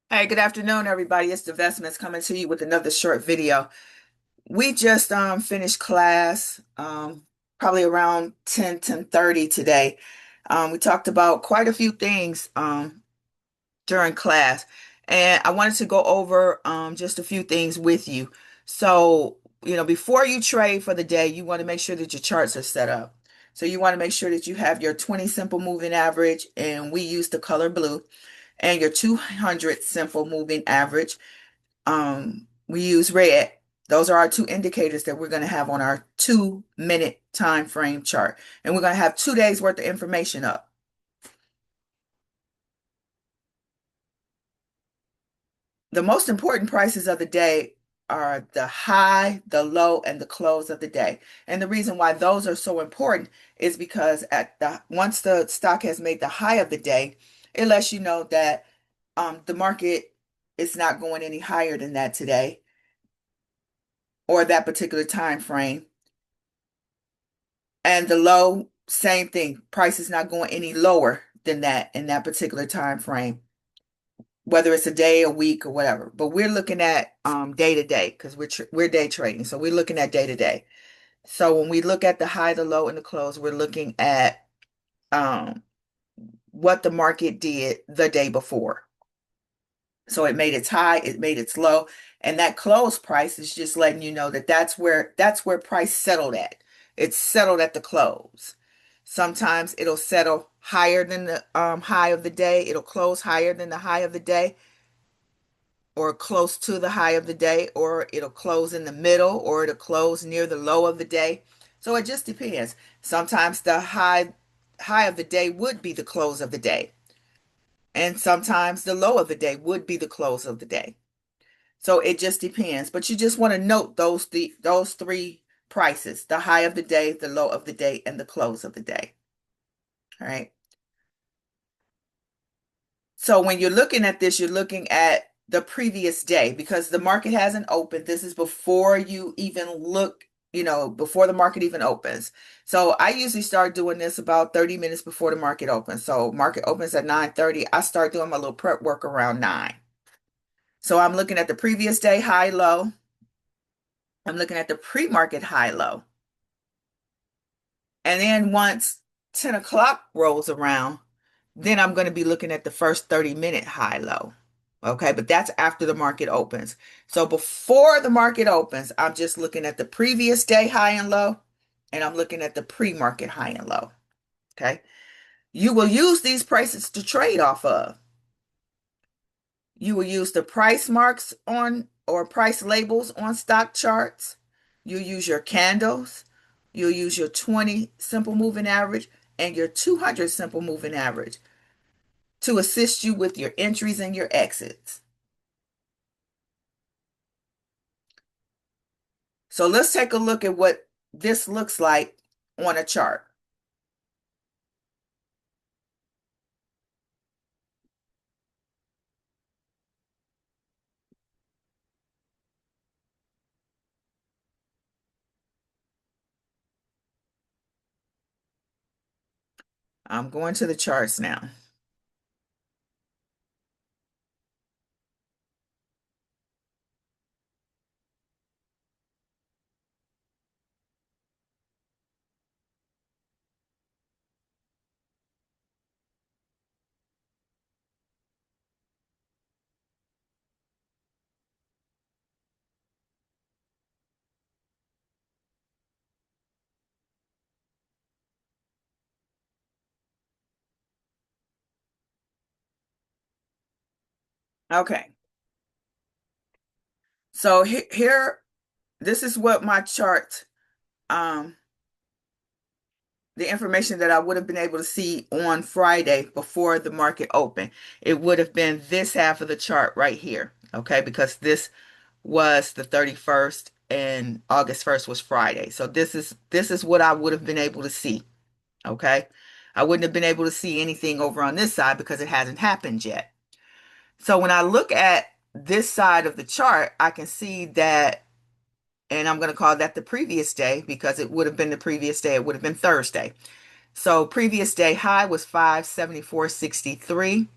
Hey, good afternoon, everybody. It's Divestments coming to you with another short video. We just finished class probably around 10:30 today. We talked about quite a few things during class, and I wanted to go over just a few things with you. So, before you trade for the day, you want to make sure that your charts are set up. So you want to make sure that you have your 20 simple moving average, and we use the color blue, and your 200 simple moving average. We use red. Those are our two indicators that we're going to have on our 2 minute time frame chart. And we're going to have 2 days worth of information up. The most important prices of the day are the high, the low, and the close of the day. And the reason why those are so important is because at the once the stock has made the high of the day, it lets you know that the market is not going any higher than that today or that particular time frame. And the low, same thing. Price is not going any lower than that in that particular time frame, whether it's a day, a week, or whatever. But we're looking at day to day because we're day trading. So we're looking at day to day. So when we look at the high, the low, and the close, we're looking at um what the market did the day before. So it made its high, it made its low, and that close price is just letting you know that that's where price settled at. It's settled at the close. Sometimes it'll settle higher than the high of the day. It'll close higher than the high of the day, or close to the high of the day, or it'll close in the middle, or it'll close near the low of the day. So it just depends. Sometimes the high of the day would be the close of the day, and sometimes the low of the day would be the close of the day. So it just depends. But you just want to note those three prices: the high of the day, the low of the day, and the close of the day. All right. So when you're looking at this, you're looking at the previous day because the market hasn't opened. This is before you even look, before the market even opens. So I usually start doing this about 30 minutes before the market opens. So market opens at 9:30. I start doing my little prep work around 9. So I'm looking at the previous day high low. I'm looking at the pre-market high low. And then once 10 o'clock rolls around, then I'm going to be looking at the first 30-minute high low. Okay, but that's after the market opens. So before the market opens, I'm just looking at the previous day high and low, and I'm looking at the pre-market high and low. Okay, you will use these prices to trade off of. You will use the price marks on or price labels on stock charts. You'll use your candles. You'll use your 20 simple moving average and your 200 simple moving average to assist you with your entries and your exits. So let's take a look at what this looks like on a chart. I'm going to the charts now. Okay. So here, this is what my chart, um, the information that I would have been able to see on Friday before the market opened. It would have been this half of the chart right here. Okay, because this was the 31st and August 1st was Friday. So this is what I would have been able to see. Okay. I wouldn't have been able to see anything over on this side because it hasn't happened yet. So when I look at this side of the chart, I can see that, and I'm going to call that the previous day because it would have been the previous day. It would have been Thursday. So previous day high was 574.63,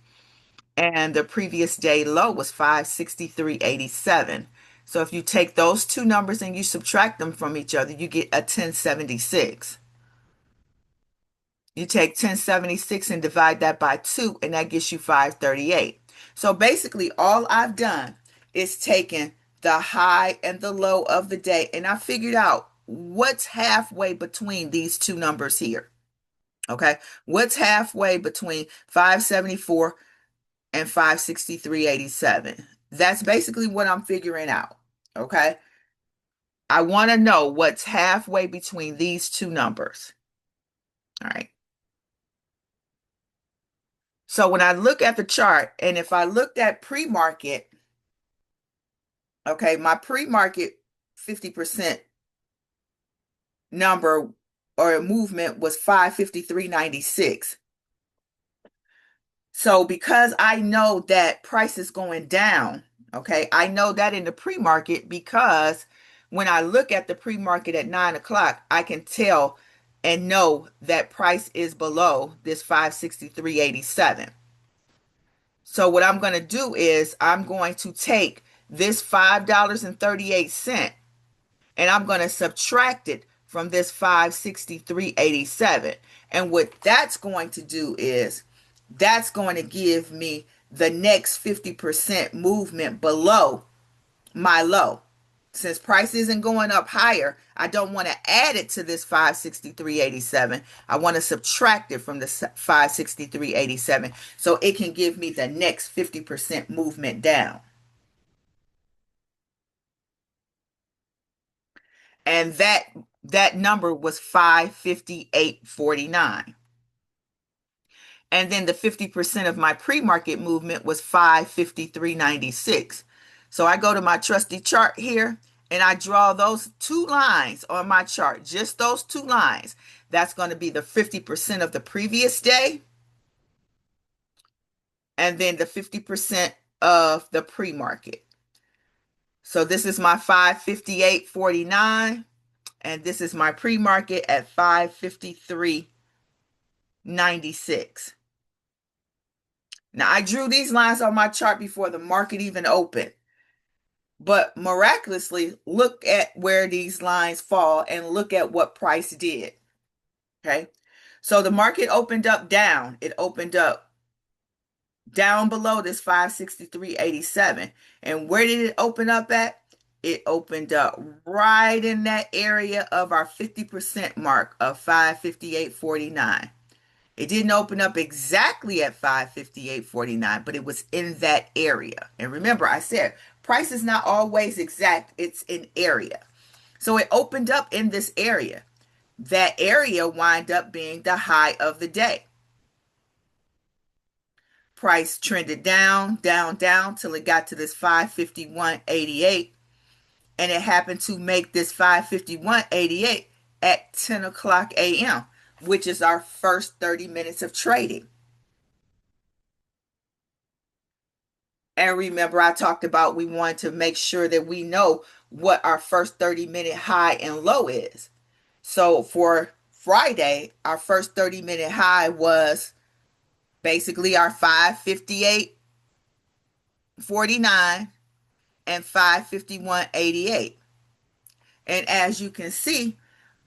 and the previous day low was 563.87. So if you take those two numbers and you subtract them from each other, you get a 1076. You take 1076 and divide that by 2, and that gets you 538. So basically, all I've done is taken the high and the low of the day, and I figured out what's halfway between these two numbers here. Okay, what's halfway between 574 and 563.87? That's basically what I'm figuring out. Okay, I want to know what's halfway between these two numbers. All right. So when I look at the chart, and if I looked at pre-market, okay, my pre-market 50% number or movement was 553.96. So because I know that price is going down, okay, I know that in the pre-market because when I look at the pre-market at 9 o'clock, I can tell and know that price is below this 563.87. So what I'm going to do is I'm going to take this $5.38 and I'm going to subtract it from this 563.87. And what that's going to do is that's going to give me the next 50% movement below my low. Since price isn't going up higher, I don't want to add it to this 563.87. I want to subtract it from the 563.87 so it can give me the next 50% movement down. And that number was 558.49. And then the 50% of my pre-market movement was 553.96. So I go to my trusty chart here and I draw those two lines on my chart, just those two lines. That's going to be the 50% of the previous day and then the 50% of the pre-market. So this is my 558.49 and this is my pre-market at 553.96. Now, I drew these lines on my chart before the market even opened. But miraculously, look at where these lines fall and look at what price did. Okay. So the market opened up down. It opened up down below this 563.87. And where did it open up at? It opened up right in that area of our 50% mark of 558.49. It didn't open up exactly at 558.49, but it was in that area. And remember, I said price is not always exact, it's an area. So it opened up in this area. That area wind up being the high of the day. Price trended down, down, down till it got to this 551.88. And it happened to make this 551.88 at 10 o'clock a.m., which is our first 30 minutes of trading. And remember, I talked about we want to make sure that we know what our first 30-minute high and low is. So for Friday, our first 30-minute high was basically our 558.49 and 551.88. And as you can see,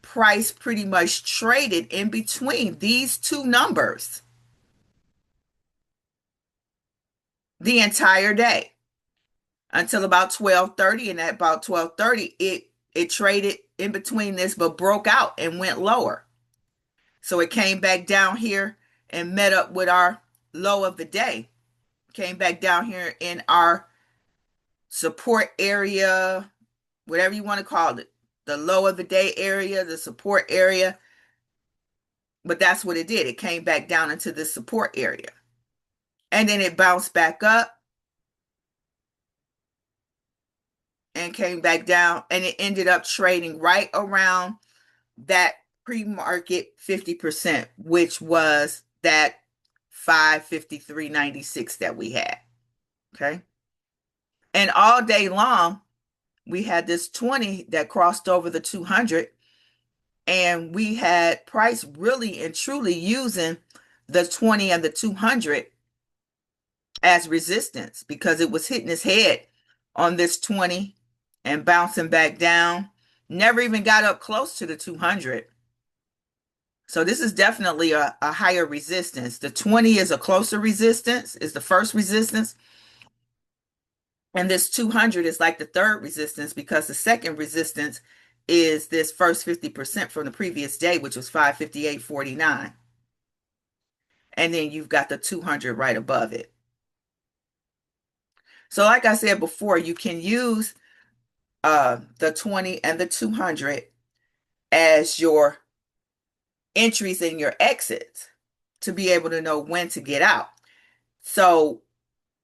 price pretty much traded in between these two numbers the entire day until about 12:30. And at about 12:30, it traded in between this, but broke out and went lower. So it came back down here and met up with our low of the day. Came back down here in our support area, whatever you want to call it, the low of the day area, the support area. But that's what it did. It came back down into the support area. And then it bounced back up and came back down. And it ended up trading right around that pre-market 50%, which was that 553.96 that we had. Okay. And all day long, we had this 20 that crossed over the 200. And we had price really and truly using the 20 and the 200 as resistance because it was hitting its head on this 20 and bouncing back down. Never even got up close to the 200. So this is definitely a higher resistance. The 20 is a closer resistance, is the first resistance. And this 200 is like the third resistance because the second resistance is this first 50% from the previous day, which was 558.49. And then you've got the 200 right above it. So like I said before, you can use the 20 and the 200 as your entries and your exits to be able to know when to get out. So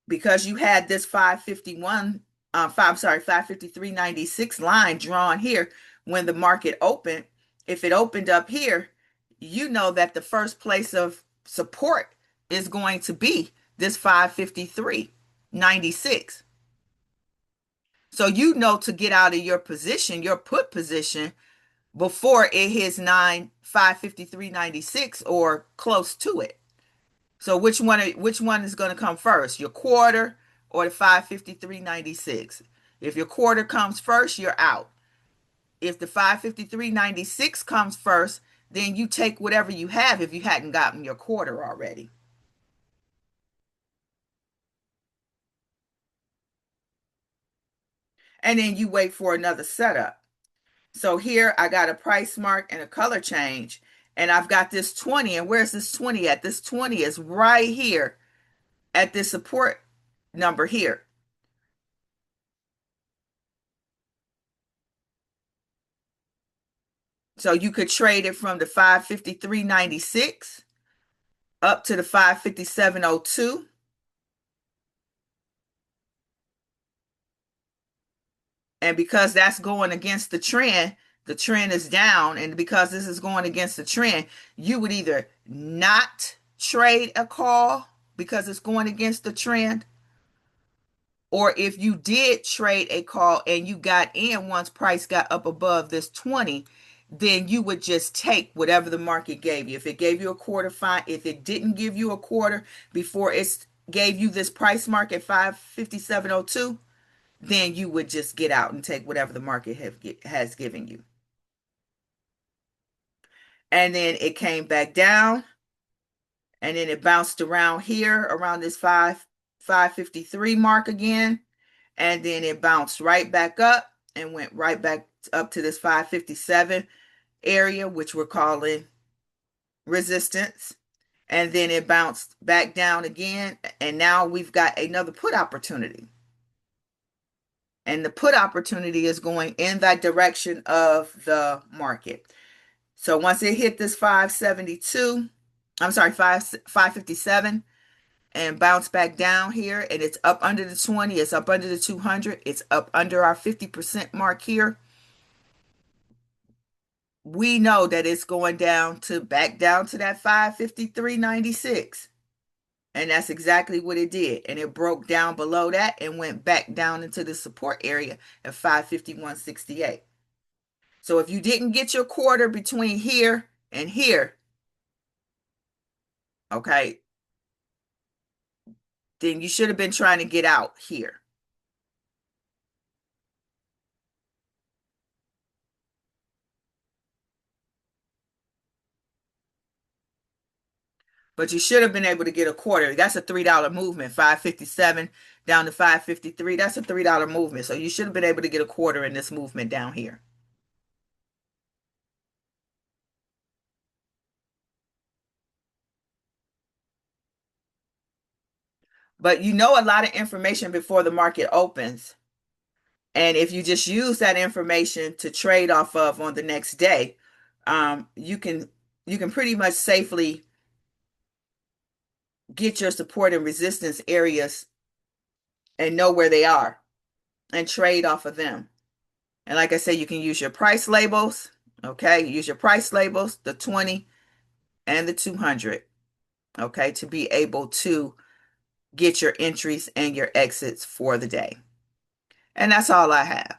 because you had this 551, 553.96 line drawn here when the market opened, if it opened up here, you know that the first place of support is going to be this 553.96. So you know to get out of your position, your put position, before it hits 553.96 or close to it. So which one is going to come first? Your quarter or the 553.96? If your quarter comes first, you're out. If the 553.96 comes first, then you take whatever you have if you hadn't gotten your quarter already. And then you wait for another setup. So here I got a price mark and a color change. And I've got this 20. And where's this 20 at? This 20 is right here at this support number here. So you could trade it from the 553.96 up to the 557.02. And because that's going against the trend is down. And because this is going against the trend, you would either not trade a call because it's going against the trend, or if you did trade a call and you got in once price got up above this 20, then you would just take whatever the market gave you. If it gave you a quarter, fine. If it didn't give you a quarter before it gave you this price mark at 557.02, then you would just get out and take whatever the market has given you. And then it came back down, and then it bounced around here around this 553 mark again, and then it bounced right back up and went right back up to this 557 area, which we're calling resistance. And then it bounced back down again, and now we've got another put opportunity. And the put opportunity is going in that direction of the market. So once it hit this 572, I'm sorry, 557, and bounce back down here, and it's up under the 20, it's up under the 200, it's up under our 50% mark here. We know that it's going down to back down to that 553.96. And that's exactly what it did. And it broke down below that and went back down into the support area at 551.68. So if you didn't get your quarter between here and here, okay, then you should have been trying to get out here. But you should have been able to get a quarter. That's a $3 movement. 557 down to 553. That's a $3 movement. So you should have been able to get a quarter in this movement down here. But you know a lot of information before the market opens. And if you just use that information to trade off of on the next day, you can pretty much safely get your support and resistance areas and know where they are and trade off of them. And like I said, you can use your price labels. Okay, use your price labels, the 20 and the 200. Okay, to be able to get your entries and your exits for the day. And that's all I have.